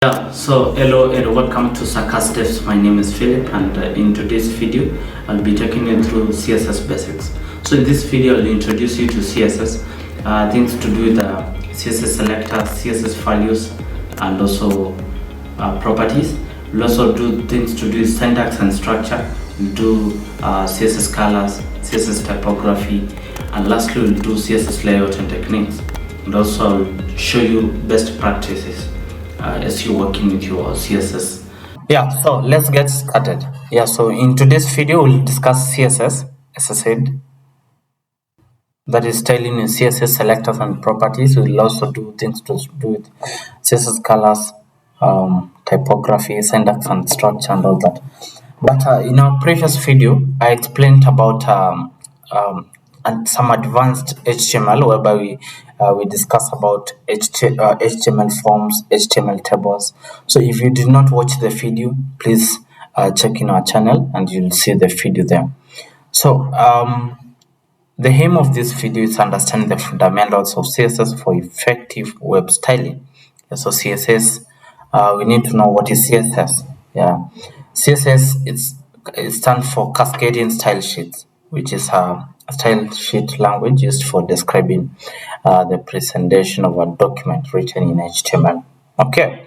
So hello and welcome to CSS Devs. My name is Philip, and in today's video I'll be taking you through CSS Basics. So in this video I'll introduce you to CSS, things to do with CSS Selectors, CSS values, and also properties. We'll also do things to do with syntax and structure. We'll do CSS colors, CSS typography, and lastly we'll do CSS layout and techniques. And also I'll show you best practices as you're working with your CSS. So let's get started. So in today's video we'll discuss CSS, as I said, that is styling in CSS selectors and properties. We'll also do things to do with CSS colors, typography, syntax and structure and all that. But in our previous video I explained about and some advanced HTML, whereby we discuss about HTML forms, HTML tables. So if you did not watch the video, please check in our channel and you'll see the video there. So the aim of this video is understanding the fundamentals of CSS for effective web styling. So CSS, we need to know what is CSS. CSS it stands for Cascading Style Sheets, which is a style sheet language used for describing the presentation of a document written in HTML. Okay.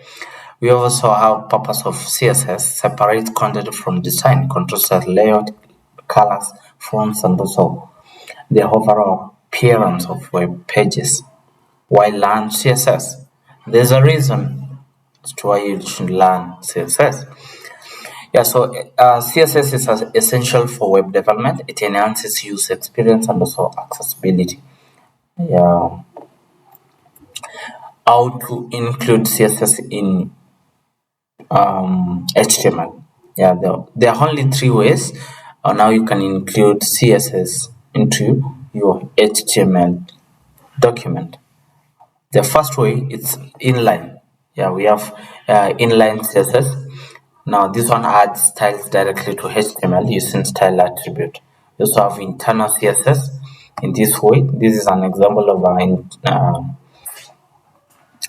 We also have purpose of CSS: separate content from design, controls the layout, colors, fonts, and also the overall appearance of web pages. Why learn CSS? There's a reason as to why you should learn CSS. So CSS is essential for web development. It enhances user experience and also accessibility. How to include CSS in HTML? There are only three ways on how you can include CSS into your HTML document. The first way is inline. We have inline CSS. Now this one adds styles directly to HTML using style attribute. We also have internal CSS. In this way, this is an example of an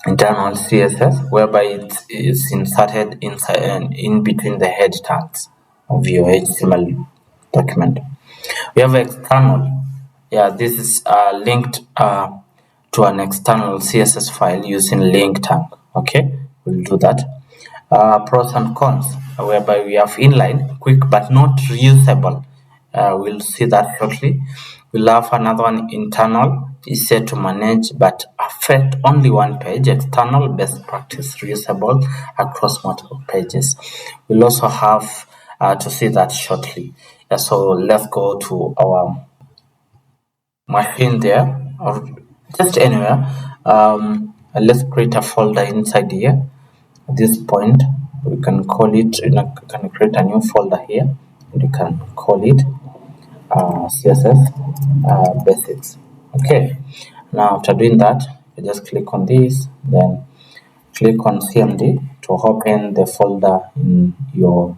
internal CSS, whereby it is inserted in between the head tags of your HTML document. We have external. This is linked to an external CSS file using link tag. Okay, we'll do that. Pros and cons, whereby we have inline, quick but not reusable. We'll see that shortly. We'll have another one, internal, easier to manage but affect only one page. External, best practice, reusable across multiple pages. We'll also have to see that shortly. So let's go to our machine there, or just anywhere. Let's create a folder inside here. At this point, we can call it, can create a new folder here, and you can call it CSS Basics. Okay, now after doing that, you just click on this, then click on CMD to open the folder in your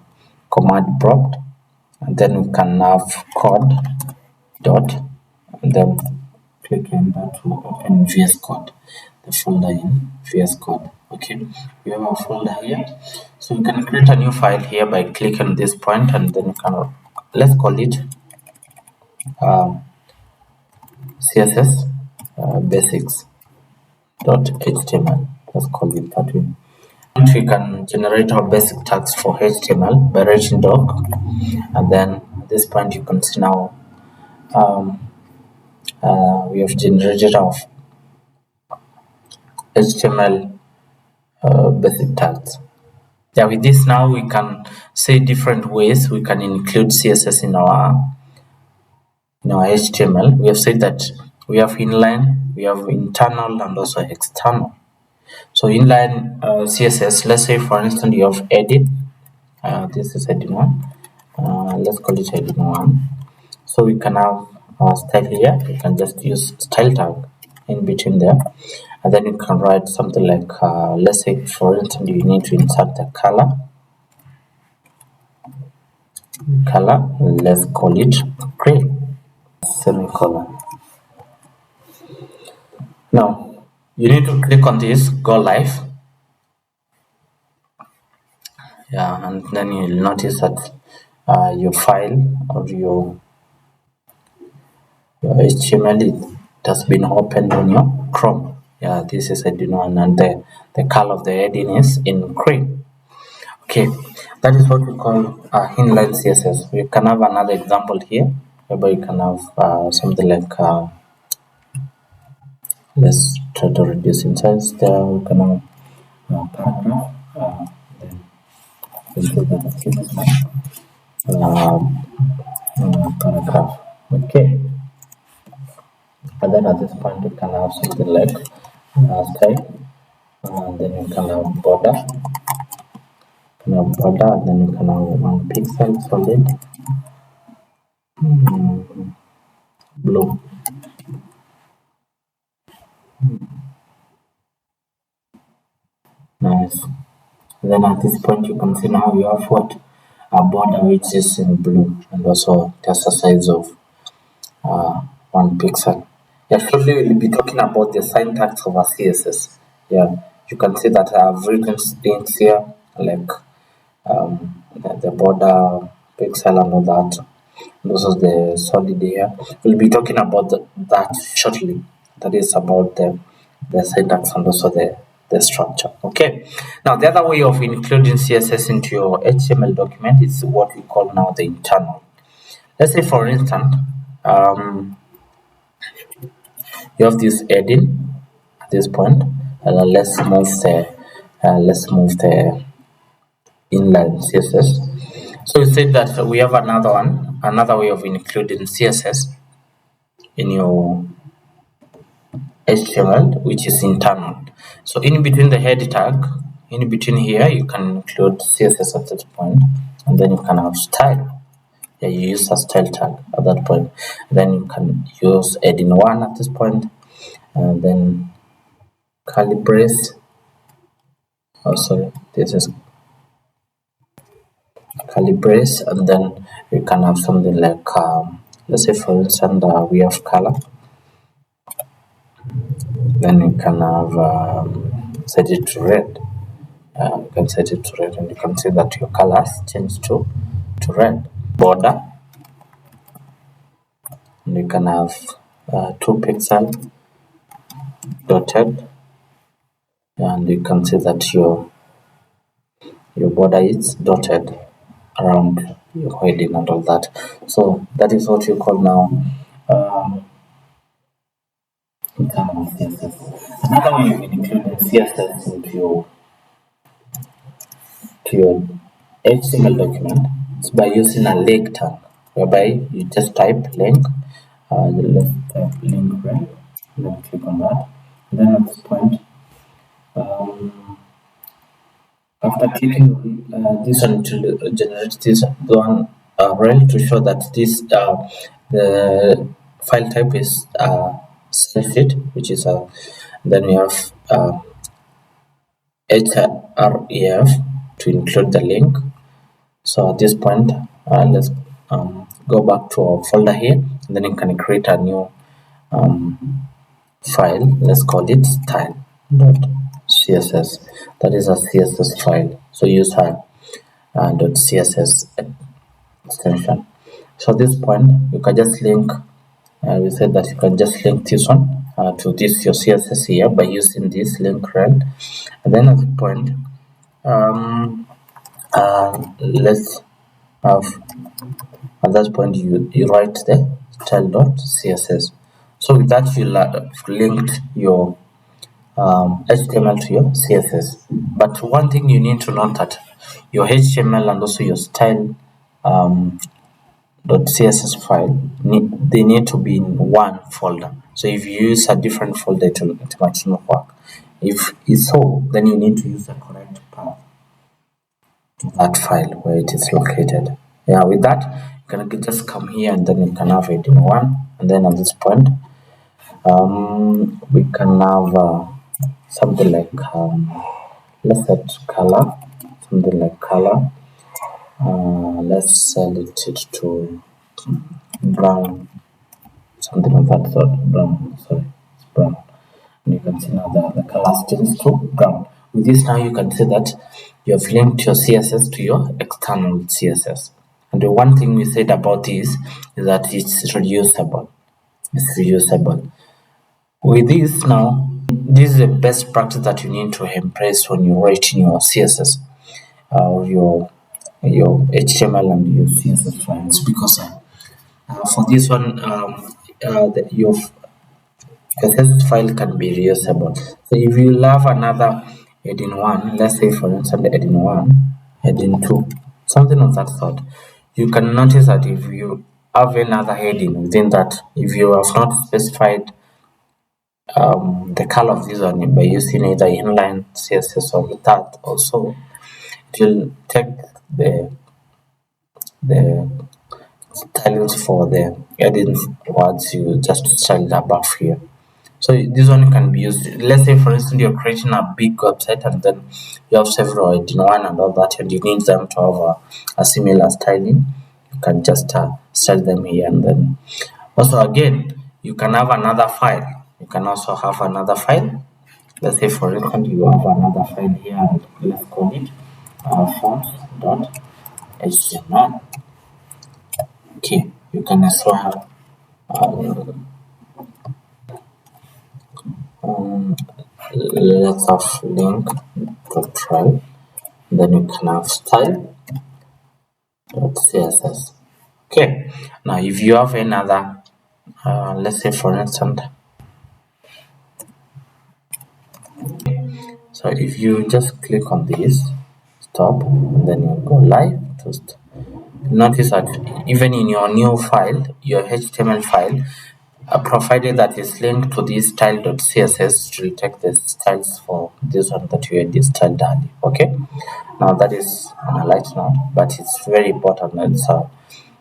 command prompt, and then we can have code dot, and then click enter to open VS Code, the folder in VS Code. Okay, we have a folder here, so you can create a new file here by clicking this point, and then you can, let's call it CSS Basics.html. Let's call it that way. And we can generate our basic tags for HTML by writing doc, and then at this point you can see now we have generated our HTML basic tags. With this now we can say different ways we can include CSS in our HTML. We have said that we have inline, we have internal, and also external. So inline CSS, let's say for instance you have edit. This is heading 1. Let's call it heading 1. So we can have our style here. You can just use style tag in between there, and then you can write something like let's say for instance you need to insert the color. Let's call it gray, semicolon. Now you need to click on this, go live, Yeah, and then you'll notice that your file or your HTML it has been opened on your Chrome. Yeah, this is a one, and the color of the heading is in cream. Okay, that is what we call inline CSS. We can have another example here, whereby you can have something like let's try to reduce in size. There we can have paragraph. Then we'll do that. Paragraph. Okay, and then at this point you can have something like style, and then you can have border, and then you can have 1 pixel solid blue. Nice. And then at this point you can see now you have what a border which is in blue, and also just a size of 1 pixel. Yeah, shortly we'll be talking about the syntax of a CSS. Yeah, you can see that I've written things here like the border pixel and all that. This is the solid here. We'll be talking about that shortly. That is about the syntax and also the structure. Okay. Now the other way of including CSS into your HTML document is what we call now the internal. Let's say for instance, you have this heading at this point, and let's move the inline CSS. So we said that we have another way of including CSS in your HTML, which is internal. So in between the head tag, in between here, you can include CSS at that point, and then you can have style. Yeah, you use a style tag at that point. Then you can use heading 1 at this point, and then curly brace. Oh, sorry, this is curly brace, and then you can have something like let's say for instance we have color. Then you can have set it to red. You can set it to red, and you can see that your colors change to red. Border, and you can have 2 pixel dotted, and you can see that your border is dotted around your heading and all that. So that is what you call now internal CSS. Another way you can include CSS into your HTML document is by using a link tag, whereby you just type link, let's type link right, and then click on that. And then at this point, after clicking this one to generate this one rel to show that this the file type is self-it, which is then we have href to include the link. So at this point, let's go back to our folder here, and then you can create a new file. Let's call it style.css. That is a CSS file. So use a .css extension. So at this point, you can just link. We said that you can just link this one to this your CSS here by using this link rel. And then at the point, let's have at that point you write the style.css. So with that you linked your HTML to your CSS. But one thing you need to note that your HTML and also your style .css file they need to be in one folder. So if you use a different folder, it might not work. If it's so, then you need to use the correct path to that file where it is located. Yeah, with that you can just come here, and then you can have it in one, and then at this point we can have something like let's set color, something like color. Let's select it to brown, something of that sort. Brown, sorry, it's brown. And you can see now the color changes to brown. With this now you can see that you have linked your CSS to your external CSS. And the one thing we said about this is that it's reusable. It's reusable. With this now, this is the best practice that you need to embrace when you're writing your CSS, your HTML and your CSS files, because for this one, your CSS file can be reusable. So if you have another heading 1, let's say for instance heading 1, heading 2, something of that sort, you can notice that if you have another heading within that, if you have not specified the color of this one by using either inline CSS or that, also it will take the styles for the heading words you just styled above here. So this one can be used. Let's say for instance you're creating a big website and then you have several in one and all that, and you need them to have a similar styling. You can just style them here, and then also again you can have another file. You can also have another file. Let's say for instance you have another file here. Let's call it font.html. Okay, you can also have let's have link to try. Then you can have style.css. Okay, now if you have another, let's say for instance, so if you just click on this, stop, and then you go live, just notice that even in your new file, your HTML file, provided that is linked to this style.css, it will take the styles for this one that you had styled earlier. Okay, now that is on a light note, but it's very important. It's a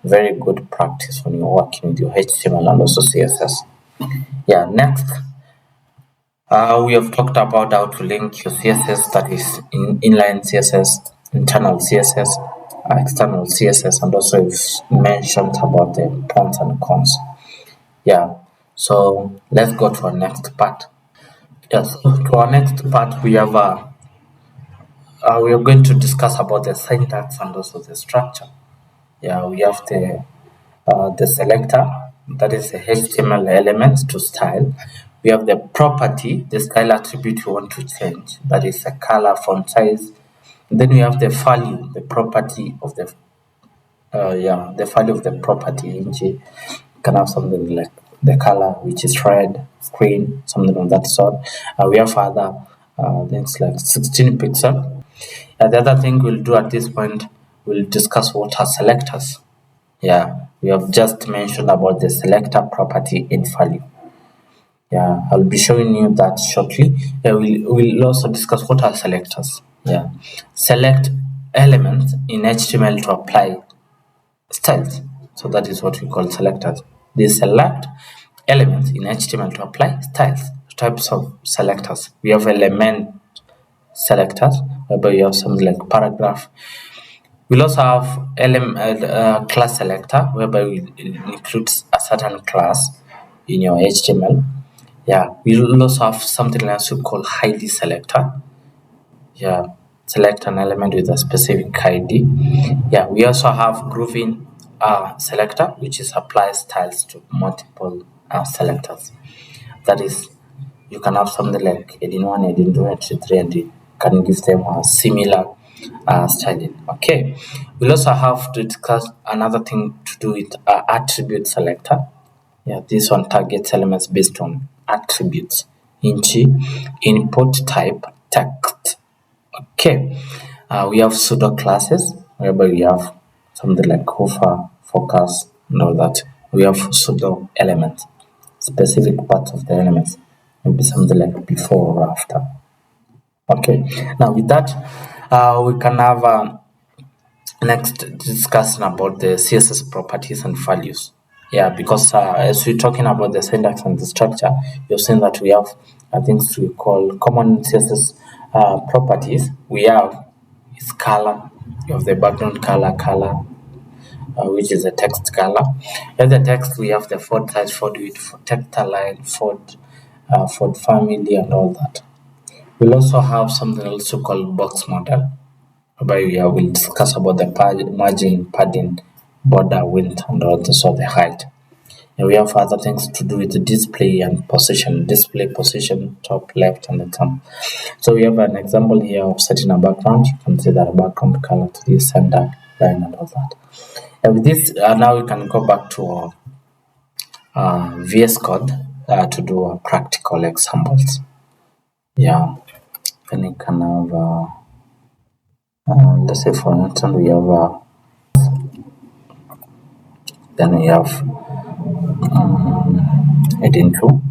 very good practice when you're working with your HTML and also CSS. Yeah, next, we have talked about how to link your CSS, that is inline CSS, internal CSS, external CSS, and also we've mentioned about the pros and cons. Yeah, so let's go to our next part. Yes, to our next part, we have we are going to discuss about the syntax and also the structure. Yeah, we have the selector, that is the HTML elements to style. We have the property, the style attribute you want to change, that is the color, font size. Then we have the value, the property of the the value of the property. You can have something like the color, which is red, green, something of that sort. We have other things like 16 pixel. The other thing we'll do at this point, we'll discuss what are selectors. Yeah, we have just mentioned about the selector property in value. Yeah, I'll be showing you that shortly. Yeah, we'll also discuss what are selectors. Yeah, select elements in HTML to apply styles. So that is what we call selectors. They select elements in HTML to apply styles. Types of selectors. We have element selectors, whereby you have something like paragraph. We'll also have class selector, whereby it includes a certain class in your HTML. Yeah, we'll also have something else we call ID selector. Yeah, select an element with a specific ID. Yeah, we also have grouping selector, which is apply styles to multiple selectors. That is, you can have something like heading 1, heading 2, heading 3, and you can give them a similar styling. Okay, we'll also have to discuss another thing to do with attribute selector. Yeah, this one targets elements based on attributes, e.g., input type, text. Okay, we have pseudo classes, whereby we have something like hover, focus, and all that. We have pseudo elements, specific parts of the elements, maybe something like before or after. Okay, now with that, we can have next discussion about the CSS properties and values. Yeah, because as we're talking about the syntax and the structure, you've seen that we have things we call common CSS properties. We have is color. You have the background color, which is the text color. In the text, we have the font size, font width, for text align, font family, and all that. We'll also have something also called box model, whereby we'll discuss about the margin, padding, border, width, and also the height. And we have other things to do with the display and position, display position, top, left, and the thumb. So we have an example here of setting a background. You can see that a background color to the center line and all that. And with this, now we can go back to VS Code to do practical examples. Yeah, then you can have, let's say for instance, we have, then we have heading 2.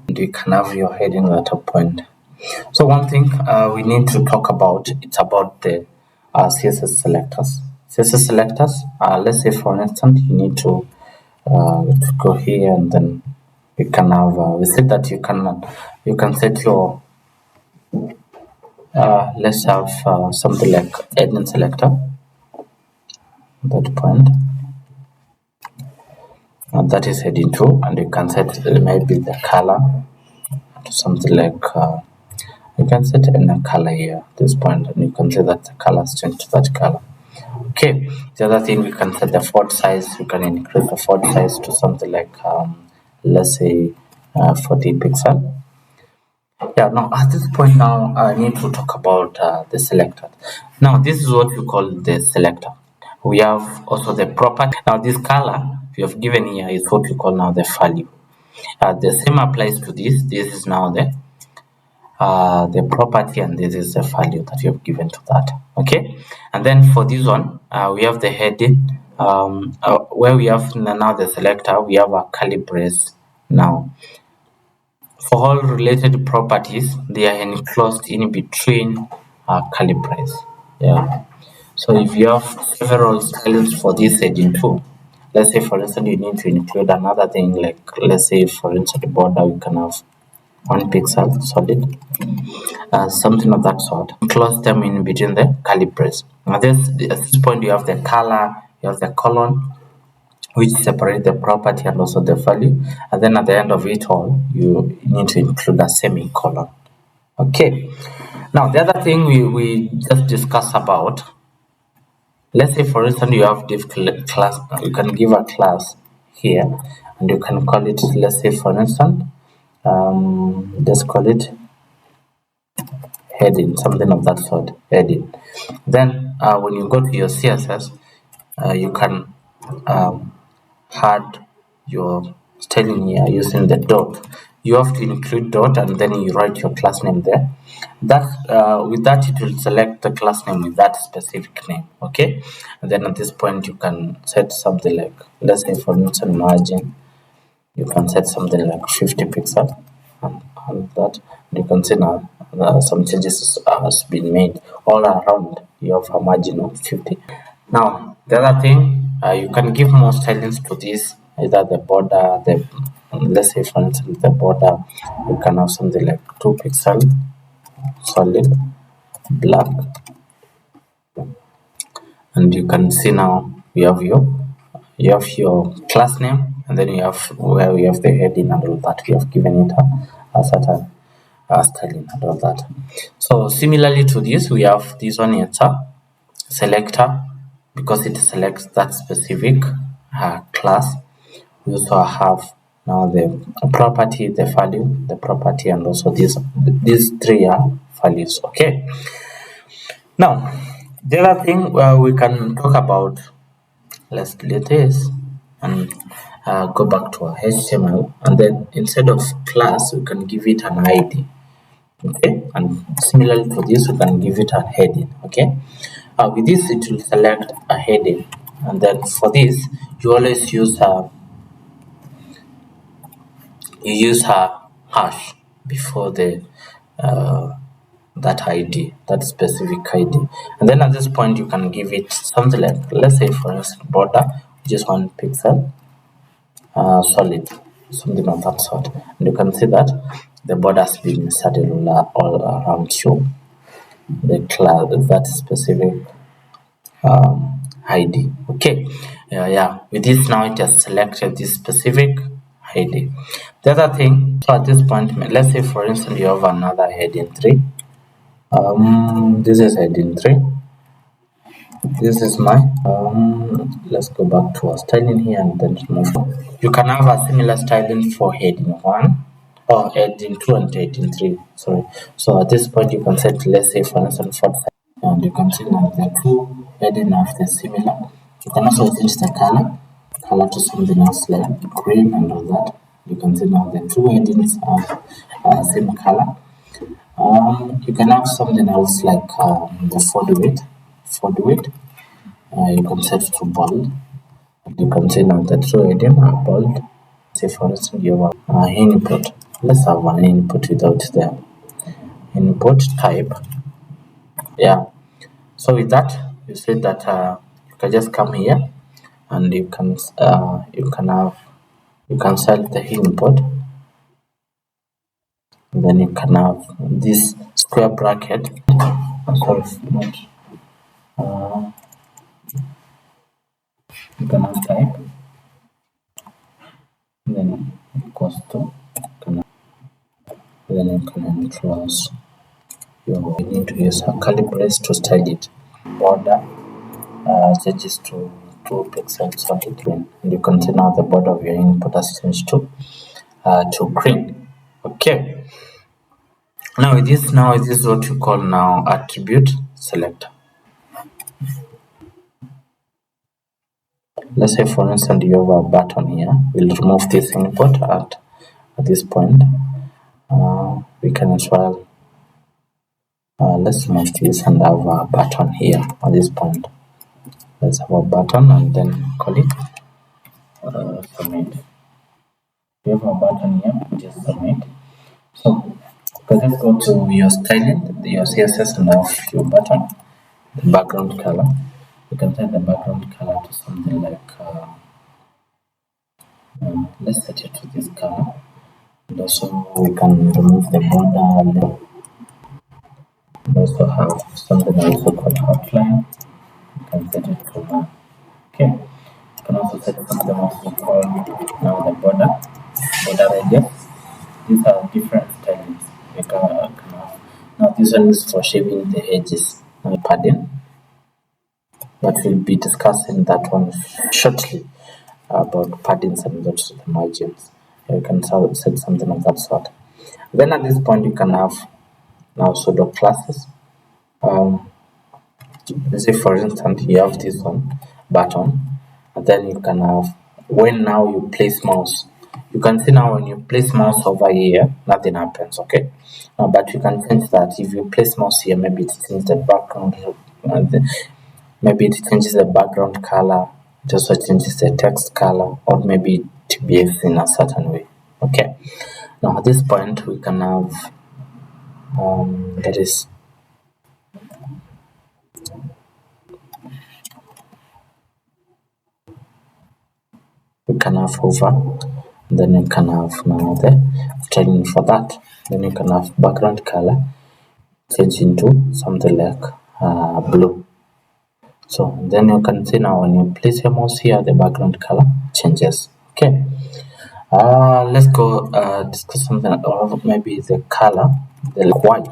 And you can have your heading at a point. So one thing we need to talk about, it's about the CSS selectors. CSS selectors, let's say for instance, you need to go here and then you can have, we said that you can set your, let's have something like heading selector at that point. And that is heading 2, and you can set maybe the color to something like you can set any color here at this point, and you can see that the colors change to that color. Okay, the other thing, we can set the font size. You can increase the font size to something like let's say 40 pixel. Yeah, now at this point now I need to talk about the selector. Now this is what we call the selector. We have also the property. Now this color we have given here is what we call now the value. The same applies to this. This is now the property, and this is the value that you have given to that. Okay, and then for this one we have the heading where we have now the selector. We have a curly brace. Now for all related properties, they are enclosed in between curly brace. Yeah, so if you have several styles for this heading too, let's say for instance you need to include another thing, like let's say for instance the border, you can have 1 pixel solid, something of that sort. Close them in between the curly brace. Now at this point you have the color, you have the colon, which separate the property and also the value, and then at the end of it all you need to include a semicolon. Okay, now the other thing we just discussed about, let's say for instance you have diff class. You can give a class here and you can call it, let's say for instance just call it heading, something of that sort, heading. Then when you go to your CSS, you can add your styling here using the dot. You have to include dot and then you write your class name there. That with that it will select the class name with that specific name. Okay, and then at this point you can set something like, let's say for instance margin, you can set something like 50 pixel and that. You can see now some changes has been made all around. You have a margin of 50. Now the other thing, you can give more stylings to this, either the border, the let's say for instance the border, you can have something like 2 pixel solid black, and you can see now you have your class name, and then you have where we have the heading and all that. We have given it a certain styling and all that. So similarly to this, we have this one, it's a selector because it selects that specific class. We also have now the property, the value, the property, and also these three are values. Okay, now the other thing we can talk about, let's delete this and go back to our HTML, and then instead of class we can give it an ID. Okay, and similarly to this we can give it a heading. Okay, with this it will select a heading, and then for this you always use a hash before the that ID, that specific ID, and then at this point you can give it something like, let's say for instance border, just 1 pixel solid, something of that sort, and you can see that the border has been inserted all around you, the class, that specific ID. Okay, yeah, with this now it has selected this specific heading. The other thing, so at this point, let's say for instance you have another heading 3. This is heading 3. This is my let's go back to our styling here and then move on. You can have a similar styling for heading 1 or heading 2 and heading 3. Sorry. So at this point you can set, let's say for instance font size, and you can see now the two heading have the similar. You can also change the color to something else like green and all that. You can see now the two headings have same color. You can have something else like the font width. You can set to bold. You can see now the two heading are bold. Say for instance you have input. Let's have an input without the input type. Yeah. So with that, you say that you can just come here and you can select the input. And then you can have this square bracket. Sorry, not. You can have type. Then equals to. Then you can enclose. You need to use a curly brace to style it. Border changes to 2 pixels solid green, and you can see now the border of your input has changed to green. Okay. Now this is what you call now attribute selector. Let's say for instance you have a button here. We'll remove this input at this point. We can as well let's remove this and have a button here at this point. Let's have a button and then call it submit. We have a button here, just submit. So let's go to your styling, your CSS, and have your button, the background color. You can set the background color to something like let's set it to this color. And also we can remove the border. We also have something also called outline. You can set it to okay. You can also set something also called now the border radius. These are different stylings. You can have. Now this one is for shaping the edges. Padding. But we'll be discussing that one shortly about paddings and not the margins. You can set something of that sort. Then at this point you can have now pseudo classes. Let's say for instance you have this one button, and then you can have when now you place mouse. You can see now when you place mouse over here, nothing happens, okay? But you can change that. If you place mouse here, maybe it changes the background. Maybe it changes the background color. It also changes the text color, or maybe it behaves in a certain way. Okay. Now at this point we can have that is we can have hover. Then you can have now the styling for that. Then you can have background color change into something like blue. So then you can see now when you place your mouse here, the background color changes. Okay. Let's go discuss something, or maybe the color, the white.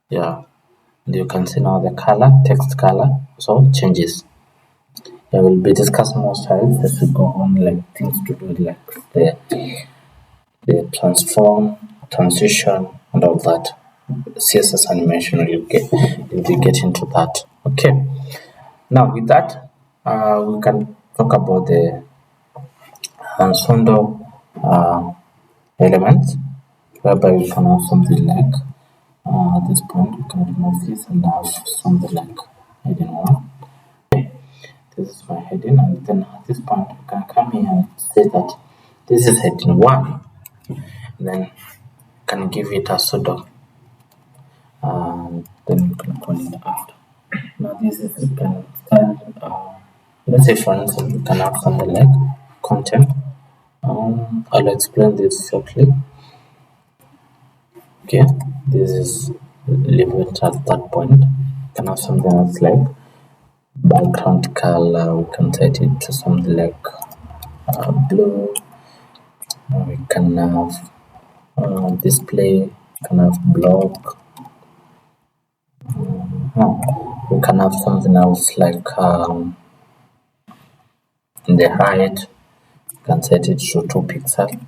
Yeah. You can see now the color, text color, so changes. I will be discussing more styles as we go on, like things to do like the transform, transition, and all that. CSS animation, you'll be getting into that. Okay. Now with that, we can talk about the ensemble elements, whereby we can have something like at this point we can remove this and have something like heading 1. Okay. This is my heading, and then at this point we can come here and say that this is heading 1. Then can give it a pseudo, and then you can call it after. Now this is you can start. Let's say for instance you can have something like content. I'll explain this shortly. Okay, this is leave it at that point. You can have something else like background color. We can set it to something like blue. We can have display, can have block. We can have something else like the height. You can set it to 2 pixels.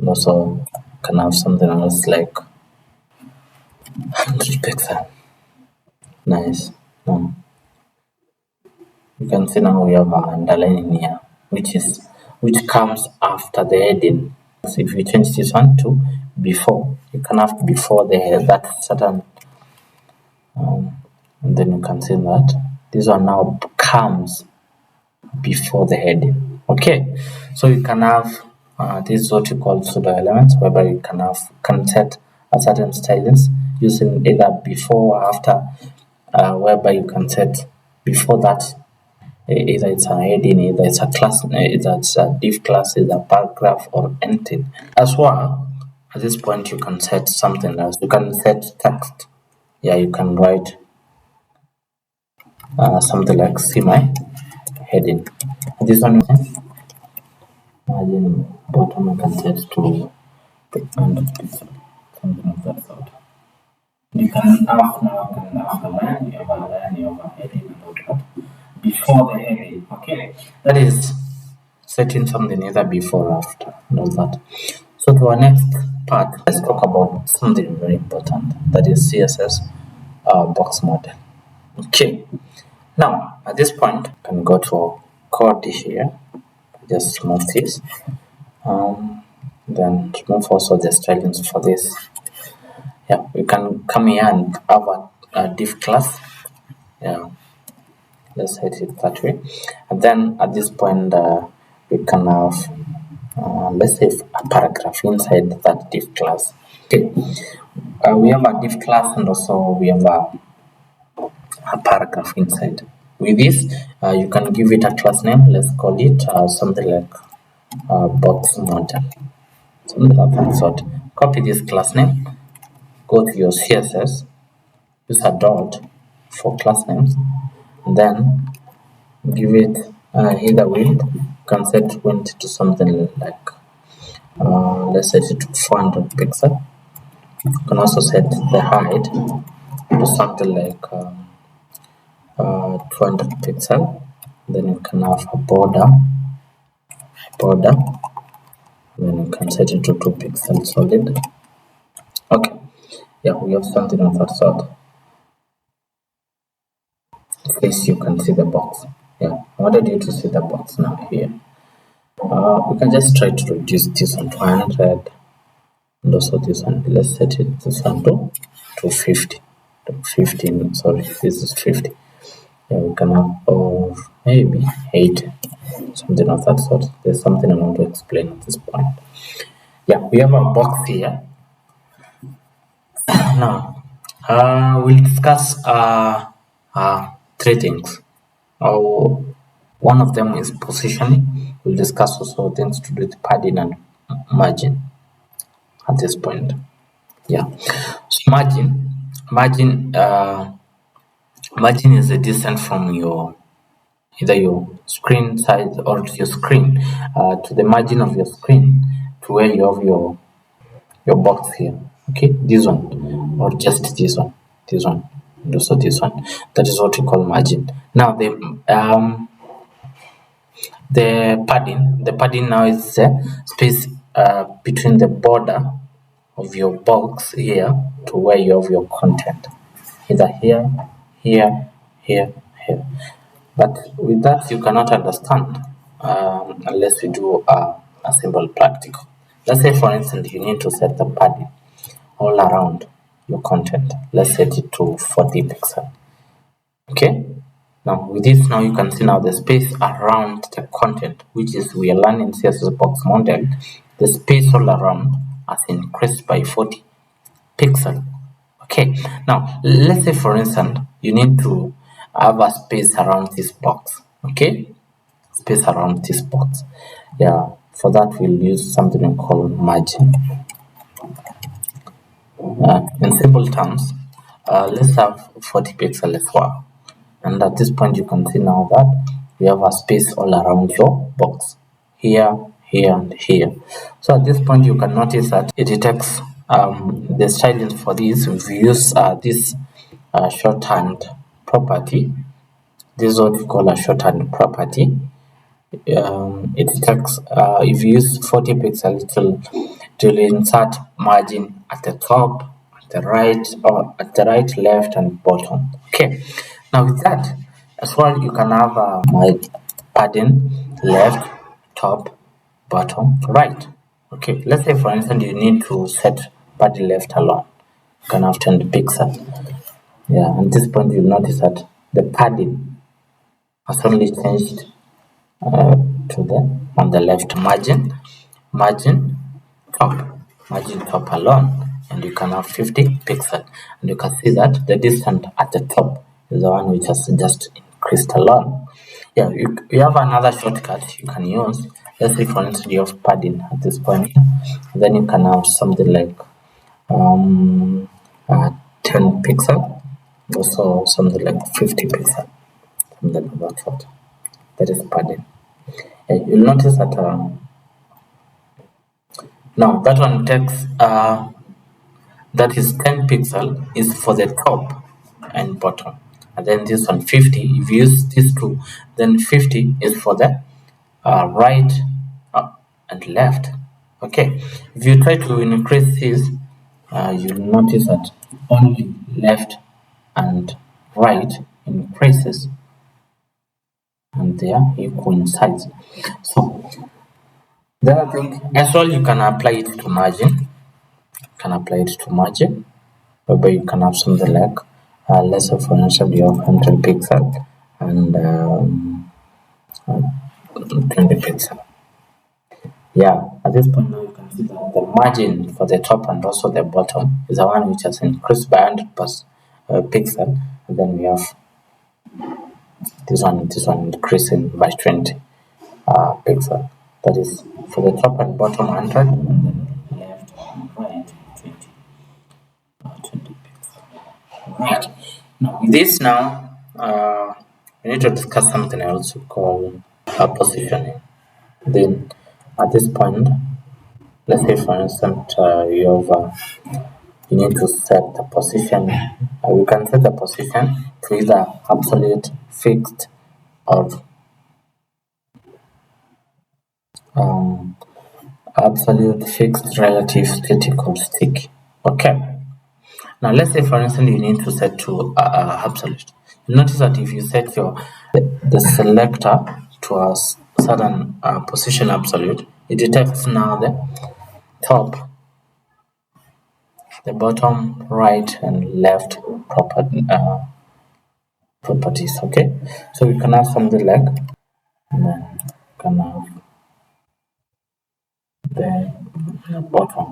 Also can have something else like 100 pixels. Nice. You can see now we have our underline here, which comes after the heading. So if you change this one to before, you can have before that certain, and then you can see that this one now comes before the heading. Okay, so you can have this is what you call pseudo elements, whereby you can set a certain stylings using either before or after, whereby you can set before that either it's a heading, either it's a class, either it's a div class, either a paragraph or anything. As well, at this point you can set something else. You can set text. Yeah, you can write something like semi heading. This one, margin bottom, I can set to the end of pixel, something of that sort. You can have now, a line, you have a line, you have a heading, and all that. Before the heading, okay? That is setting something either before or after, and all that. So to our next part, let's talk about something very important, that is CSS box model. Okay. Now, at this point, I can go to code here, just remove this, then remove also the stylings for this. Yeah, we can come here and have a div class. Yeah, let's set it that way. And then at this point, we can have, let's say, a paragraph inside that div class. Okay, we have a div class and also we have a paragraph inside. With this, you can give it a class name. Let's call it something like box model, something of that sort. Copy this class name, go to your CSS, use a dot for class names, and then give it either width. You can set width to something like let's set it to 400 pixels. You can also set the height to something like 200 pixels. Then you can have a border, then you can set it to 2 pixels solid. Okay, yeah, we have something of that sort. At least you can see the box. Yeah, I wanted you to see the box now here. We can just try to reduce this one to 100, and also this one. Let's set it this one to 50, to 15. Sorry, this is 50. Yeah, we can have, or maybe 80, something of that sort. There's something I want to explain at this point. Yeah, we have a box here. Now, we'll discuss three things. One of them is positioning. We'll discuss also things to do with padding and margin at this point. Yeah, so margin is the distance from either your screen size or your screen to the margin of your screen to where you have your box here. Okay, this one, or just this one, and also this one. That is what we call margin. Now the padding now is the space between the border of your box here to where you have your content, either here, here, here, here. But with that you cannot understand unless we do a simple practical. Let's say, for instance, you need to set the padding all around your content. Let's set it to 40 pixels. Okay, now with this, now you can see now the space around the content, which is we are learning CSS box model. The space all around has increased by 40 pixels. Okay, now let's say, for instance, you need to have a space around this box. Okay, space around this box. Yeah, for that we'll use something called margin. In simple terms, let's have 40 pixels as well. And at this point, you can see now that we have a space all around your box. Here, here and here. So at this point you can notice that it detects the styling for this. If you use this shorthand property, this is what we call a shorthand property. It detects if you use 40 pixels, it will insert margin at the top, at the right, or at the right, left, and bottom. Okay, now with that as well, you can have my padding left, top, bottom, right. Okay, let's say for instance you need to set padding left alone. You can have 10 pixels. Yeah, at this point you'll notice that the padding has only changed to the on the left margin top margin top alone, and you can have 50 pixels, and you can see that the distance at the top is the one which has just increased alone. Yeah, you have another shortcut you can use. Let's say for instance you have padding at this point, then you can have something like um 10 pixel, also something like 50 pixel, something like that. That is padding. You'll notice that now that one takes that is 10 pixel is for the top and bottom, and then this one 50. If you use these two, then 50 is for the right and left. Okay, if you try to increase this, you'll notice that only left and right increases, and they are equal in size. So the other thing as well, you can apply it to margin. Whereby you can have something like let's say for instance you have 100 pixel and 20 pixel. Yeah, at this point now you can see that the margin for the top and also the bottom is the one which has increased by 100 pixel, and then we have this one increasing by 20 pixel. That is for the top and bottom 100, and then left and right 20 pixel. Right. Now with this we need to discuss something else we call positioning. Then at this point, let's say for instance you need to set the position. You can set the position to either absolute, fixed, or absolute, fixed, relative, static, or sticky. Okay. Now let's say for instance you need to set to absolute. You notice that if you set the selector to a certain position absolute, it detects now the top, the bottom, right, and left properties. Okay, so we can have something like, and then we can have the bottom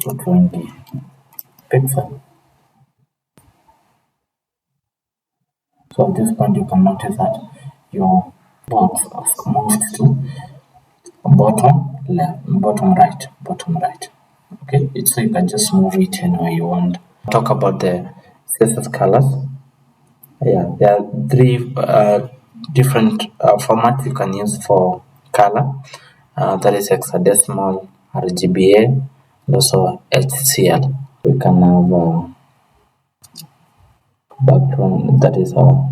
to 20 pixel. So at this point you can notice that your box has moved to bottom left, bottom right. Okay, so you can just move it anywhere you want. Talk about the CSS colors. Yeah, there are three different formats you can use for color. That is hexadecimal, RGBA, and also HCL. We can have background, that is our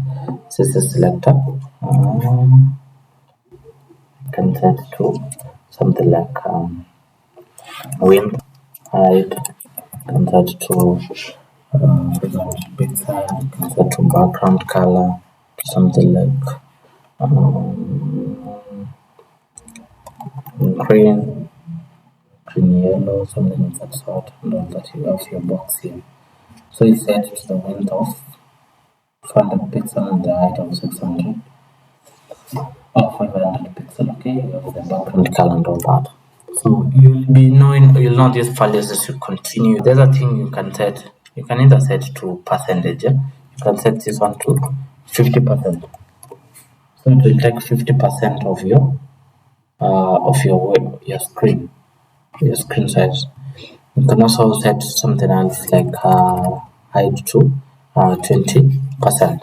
CSS selector. Can set to something like wind, height, can set to pixel, can set to background color, something like green, yellow, something of that sort, and all that you have your box here. So it's set to the width of 400 pixel and the height of 600 or 500 pixel. Okay, you have the background color and all that. So you'll know these values as you continue. The other thing you can set, you can either set to percentage. You can set this one to 50%. So it will take 50% of your screen size. You can also set something else like height to 20%.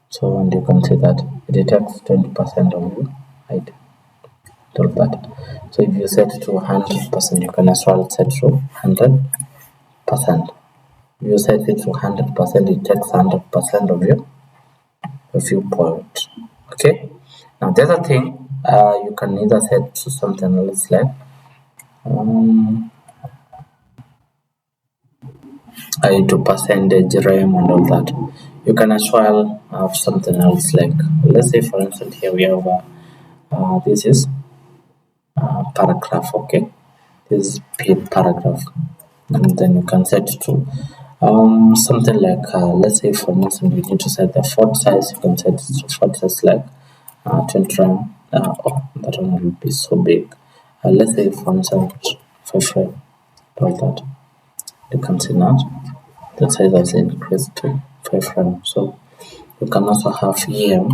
So and you can see that it detects 20% of your height. all that. So if you set to 100%, you can as well set to 100%. If you set it to 100%, it takes 100% of your viewport. Okay. Now the other thing, you can either set to something else like to percentage RAM and all that. You can as well have something else like, let's say for instance here we have this is paragraph. Okay, this is paid paragraph, and then you can set to something like let's say for instance we need to set the font size. You can set it to font size like 20 rand. Oh, that one will be so big. Let's say for instance 5 rand, like that. You can see now the size has increased to 5 rand. So you can also have here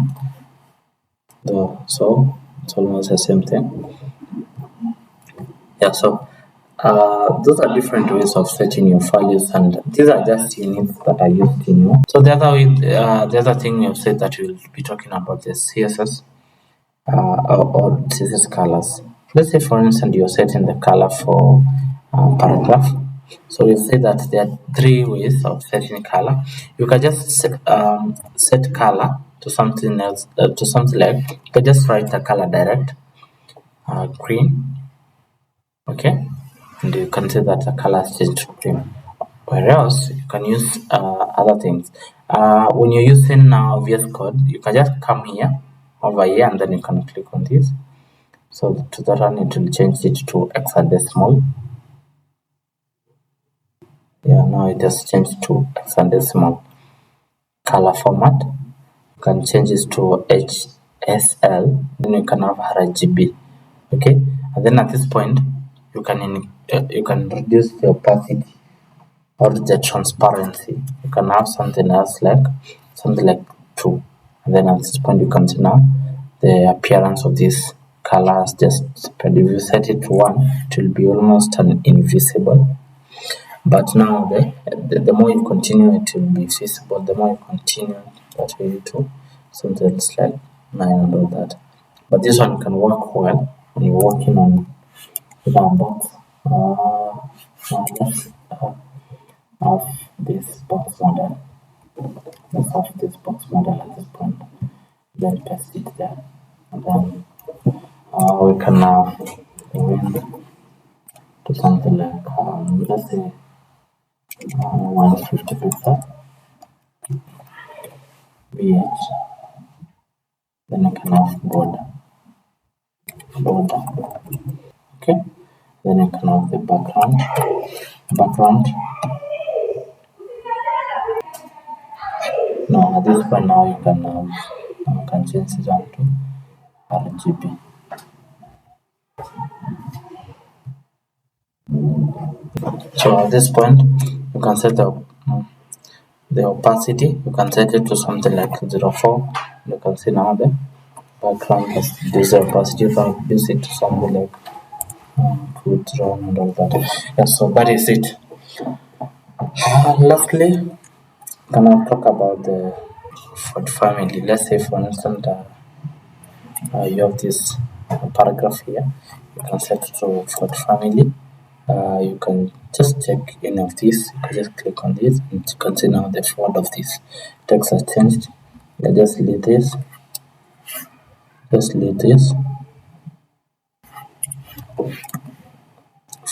so it's almost the same thing. Yeah, so those are different ways of setting your values, and these are just units that are used in you. So the other thing you've said that we'll be talking about the CSS or CSS colors. Let's say for instance you're setting the color for paragraph. So you say that there are 3 ways of setting color. You can just set color to something else, to something like, you can just write the color direct, green. Okay, and you can see that the color is changed to green. Whereas you can use other things. When you're using now VS Code, you can just come here, over here, and then you can click on this. So to that one, it will change it to hexadecimal. Yeah, now it has changed to hexadecimal color format. You can change it to HSL. Then you can have RGB. Okay, and then at this point, you can reduce the opacity or the transparency. You can have something else like 2, and then at this point you can see now the appearance of this color has just spread. If you set it to 1, it will be almost invisible, but now the more you continue it will be visible. The more you continue that way to something else like 9 and all that. But this one can work well when you're working on box of this box model. Let's have this box model at this point, then paste it there, and then we can now go to something like let's say 150 pixel VH. Then I can have border. Okay, then I can have the background. No, at this point now you can change it on to RGB. So at this point you can set the opacity. You can set it to something like 0.4. You can see now the background has this opacity. You can use it to something like 2 and all that. Yeah, so that is it. Lastly, can I talk about the font family? Let's say for instance you have this paragraph here. You can set it to font family. You can just check any of this. You can just click on this and you can see now the font of this text has changed. You just leave this.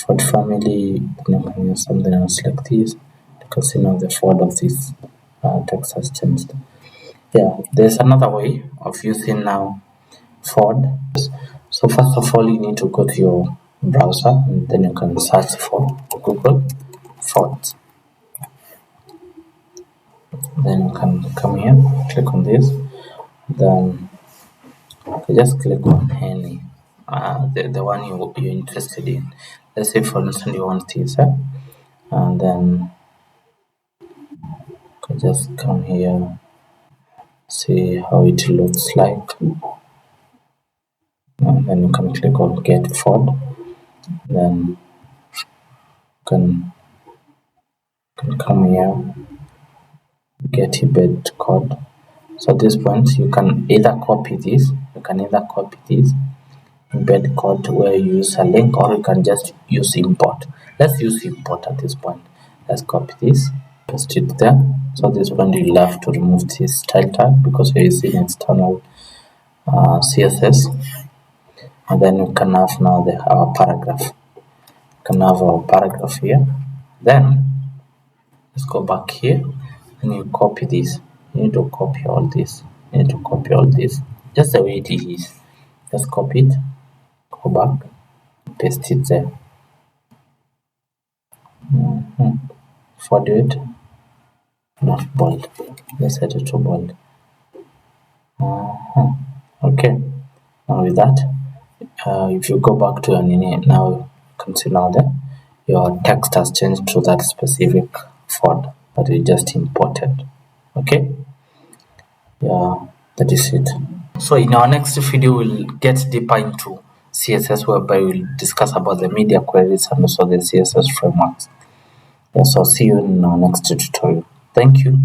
Font family, you can use something else like this. You can see now the font of this text has changed. Yeah, there's another way of using now font. So first of all, you need to go to your browser and then you can search for Google fonts. Then you can come here, click on this, then you just click on any the one you're interested in. Let's say for instance you want this, and then you can just come here, see how it looks like, and then you can click on get font. Then you can come here, get embed code. So at this point you can either copy this, embed code where you use a link, or you can just use import. Let's use import at this point. Let's copy this, paste it there. So this one you'll have to remove this style tag because we're using external CSS. And then we can have now our paragraph. We can have our paragraph here. Then let's go back here and you copy this. You need to copy all this. You need to copy all this just the way it is. Just copy it, go back, paste it there. Forward it, not bold. Let's set it to bold. Okay. Now with that, if you go back to your now you can see now that your text has changed to that specific font that you just imported. Okay. Yeah, that is it. So in our next video, we'll get deeper into CSS, whereby we'll discuss about the media queries and also the CSS frameworks. Yeah, so see you in our next tutorial. Thank you.